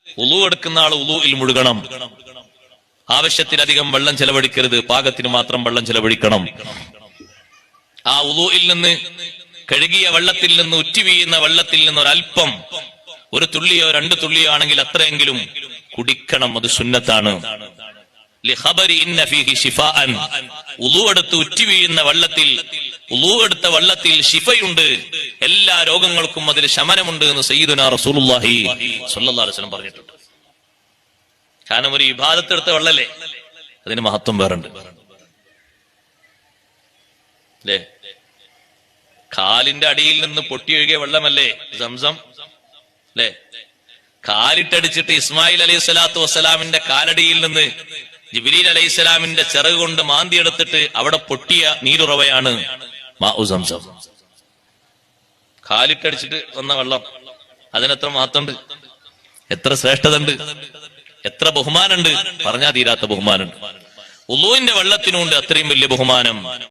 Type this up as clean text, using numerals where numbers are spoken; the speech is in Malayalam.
ഉളു എടുക്കുന്ന ആൾ ഉളുവിൽ മുഴുകണം. ആവശ്യത്തിലധികം വെള്ളം ചെലവഴിക്കരുത്, പാകത്തിന് മാത്രം വെള്ളം ചെലവഴിക്കണം. ആ ഉളുവിൽ നിന്ന്, കഴുകിയ വെള്ളത്തിൽ നിന്ന്, ഉറ്റി വീഴുന്ന വെള്ളത്തിൽ നിന്ന് ഒരല്പം, ഒരു തുള്ളിയോ 2 തുള്ളിയോ ആണെങ്കിൽ അത്രയെങ്കിലും കുടിക്കണം. അത് സുന്നത്താണ്. ഉളു എടുത്ത് ഉറ്റി വീഴുന്ന വെള്ളത്തിൽ, ഉളു എടുത്ത വെള്ളത്തിൽ ശിഫയുണ്ട്, എല്ലാ രോഗങ്ങൾക്കും അതിൽ ശമനമുണ്ട് എന്ന് സയ്യിദുനാ റസൂലുള്ളാഹി സ്വല്ലല്ലാഹു അലൈഹി വസല്ലം പറഞ്ഞിട്ടുണ്ട്. കാരണം ഒരു ഇബാദത്ത് എടുത്ത വെള്ളല്ലേ, അതിന് മഹത്വം വേറുണ്ട് അല്ലേ. കാലിന്റെ അടിയിൽ നിന്ന് പൊട്ടിയൊഴുകിയ വെള്ളമല്ലേ സംസം അല്ലേ. കാലിട്ടടിച്ചിട്ട് ഇസ്മായിൽ അലൈഹി സ്വലാത്തു വസ്സലാമിന്റെ കാലടിയിൽ നിന്ന് ജിബ്രീൽ അലൈഹി സ്വലാമിന്റെ ചിറക് കൊണ്ട് മാന്തിയെടുത്തിട്ട് അവിടെ പൊട്ടിയ നീരുറവയാണ് മാഉ സംസം. കാലിട്ടടിച്ചിട്ട് വന്ന വെള്ളം, അതിനെത്ര മഹത്വമുണ്ട്, എത്ര ശ്രേഷ്ഠത ഉണ്ട്, എത്ര ബഹുമാനുണ്ട്, പറഞ്ഞാൽ തീരാത്ത ബഹുമാനുണ്ട്. ഉളൂവിന്റെ വെള്ളത്തിനുണ്ട് അത്രയും വലിയ ബഹുമാനം.